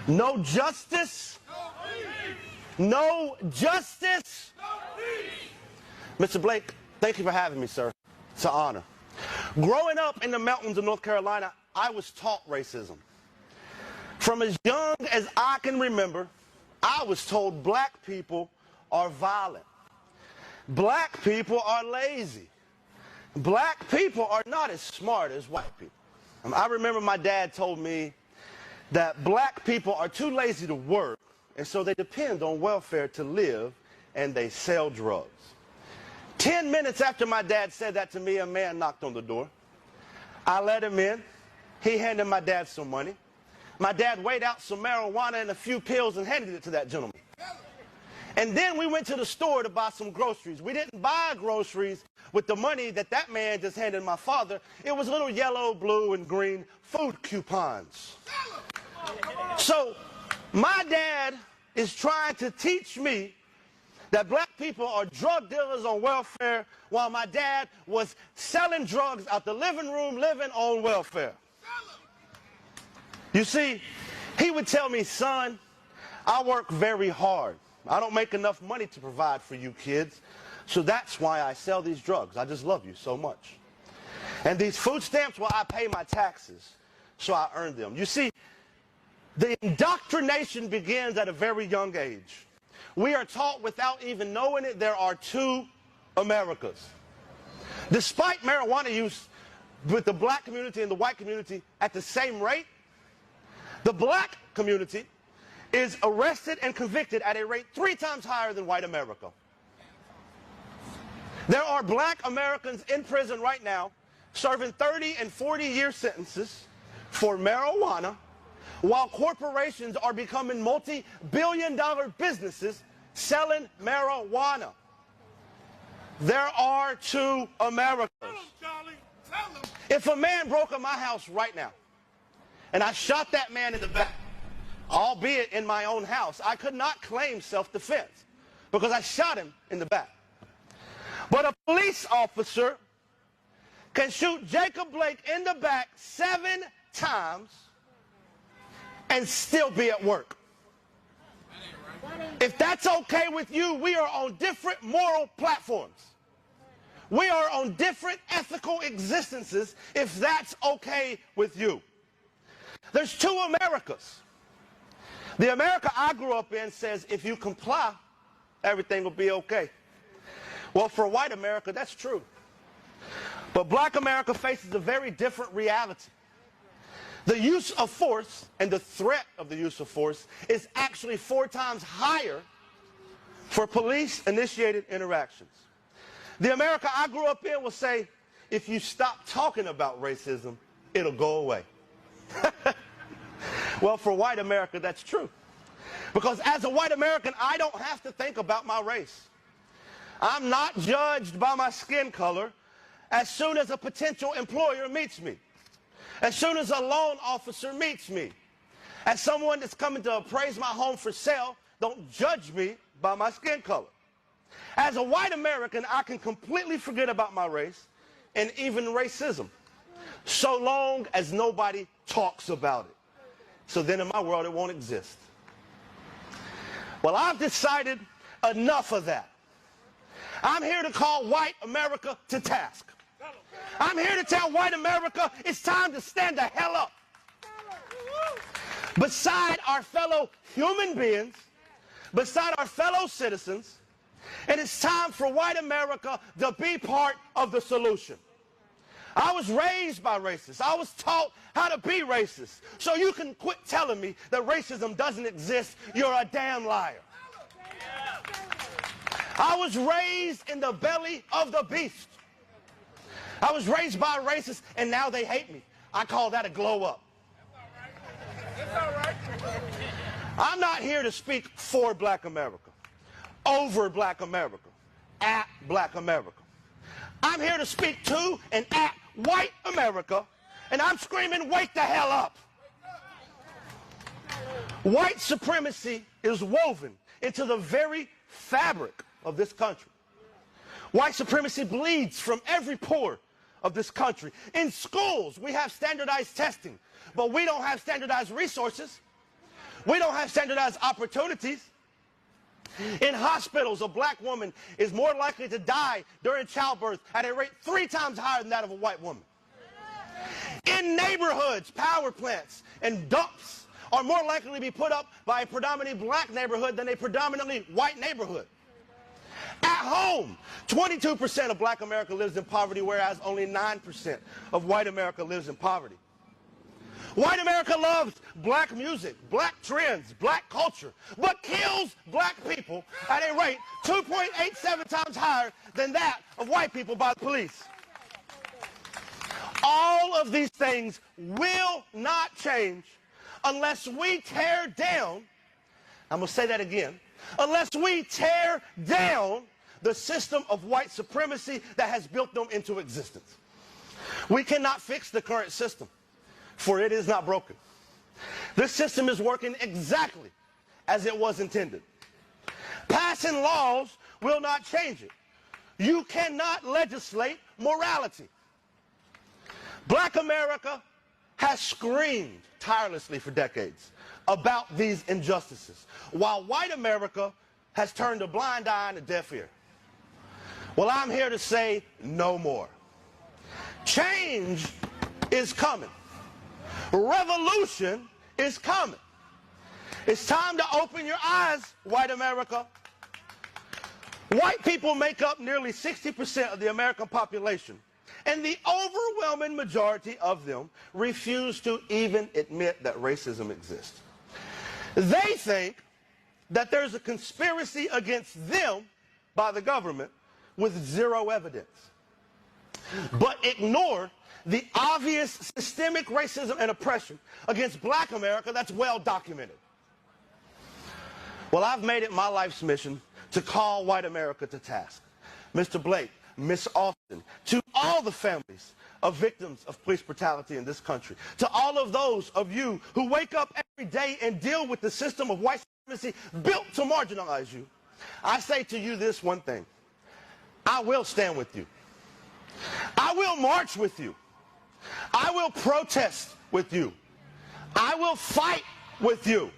No justice. No justice. Mr. Blake, thank you for having me, sir. It's an honor. Growing up in the mountains of North Carolina, I was taught racism. From as young as I can remember, I was told black people are violent. Black people are lazy. Black people are not as smart as white people. I remember my dad told me that black people are too lazy to work, and so they depend on welfare to live, and they sell drugs. 10 minutes after my dad said that to me, a man knocked on the door. I let him in. He handed my dad some money. My dad weighed out some marijuana and a few pills and handed it to that gentleman. And then we went to the store to buy some groceries. We didn't buy groceries with the money that that man just handed my father. It was little yellow, blue, and green food coupons. So my dad is trying to teach me that black people are drug dealers on welfare while my dad was selling drugs out the living room, living on welfare. You see, he would tell me, son, I work very hard. I don't make enough money to provide for you kids, so that's why I sell these drugs. I just love you so much. And these food stamps, well, I pay my taxes, so I earn them. You see, the indoctrination begins at a very young age. We are taught without even knowing it, there are two Americas. Despite marijuana use with the black community and the white community at the same rate, the black community is arrested and convicted at a rate 3 times higher than white America. There are black Americans in prison right now serving 30 and 40-year sentences for marijuana, while corporations are becoming multi-billion-dollar businesses selling marijuana. There are two Americas. Tell them, Charlie. Tell them. If a man broke in my house right now, and I shot that man in the back, albeit in my own house, I could not claim self-defense because I shot him in the back. But a police officer can shoot Jacob Blake in the back 7 times and still be at work. If that's okay with you, we are on different moral platforms. We are on different ethical existences if that's okay with you. There's two Americas. The America I grew up in says if you comply, everything will be okay. Well, for white America, that's true. But black America faces a very different reality. The use of force and the threat of the use of force is actually 4 times higher for police-initiated interactions. The America I grew up in will say, if you stop talking about racism, it'll go away. Well, for white America, that's true. Because as a white American, I don't have to think about my race. I'm not judged by my skin color as soon as a potential employer meets me. As soon as a loan officer meets me. As someone that's coming to appraise my home for sale, don't judge me by my skin color. As a white American, I can completely forget about my race and even racism, so long as nobody talks about it. So then in my world, it won't exist. Well, I've decided enough of that. I'm here to call white America to task. I'm here to tell white America it's time to stand the hell up. Beside our fellow human beings, beside our fellow citizens, and it's time for white America to be part of the solution. I was raised by racists. I was taught how to be racist. So you can quit telling me that racism doesn't exist. You're a damn liar. I was raised in the belly of the beast. I was raised by racists, and now they hate me. I call that a glow up. That's all right. I'm not here to speak for black America, over black America, at black America. I'm here to speak to and at white America, and I'm screaming, wake the hell up. White supremacy is woven into the very fabric of this country. White supremacy bleeds from every pore of this country. In schools, we have standardized testing, but we don't have standardized resources. We don't have standardized opportunities. In hospitals, a black woman is more likely to die during childbirth at a rate 3 times higher than that of a white woman. In neighborhoods, power plants and dumps are more likely to be put up by a predominantly black neighborhood than a predominantly white neighborhood. At home, 22% of black America lives in poverty, whereas only 9% of white America lives in poverty. White America loves black music, black trends, black culture, but kills black people at a rate 2.87 times higher than that of white people by the police. All of these things will not change unless we tear down, I'm going to say that again, unless we tear down the system of white supremacy that has built them into existence. We cannot fix the current system, for it is not broken. This system is working exactly as it was intended. Passing laws will not change it. You cannot legislate morality. Black America has screamed tirelessly for decades about these injustices, while white America has turned a blind eye and a deaf ear. Well, I'm here to say no more. Change is coming. Revolution is coming. It's time to open your eyes, white America. White people make up nearly 60% of the American population, and the overwhelming majority of them refuse to even admit that racism exists. They think that there's a conspiracy against them by the government with zero evidence, but ignore the obvious systemic racism and oppression against black America that's well documented. Well, I've made it my life's mission to call white America to task. Mr. Blake, Miss Austin, to all the families of victims of police brutality in this country, to all of those of you who wake up every day and deal with the system of white supremacy built to marginalize you, I say to you this one thing: I will stand with you. I will march with you. I will protest with you. I will fight with you.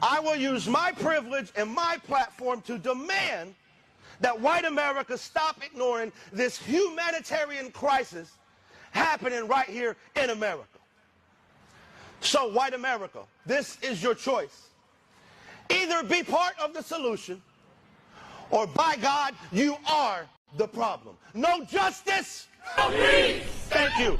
I will use my privilege and my platform to demand that white America stop ignoring this humanitarian crisis happening right here in America. So, white America, this is your choice. Either be part of the solution, or by God, you are the problem. No justice, no peace. Thank you.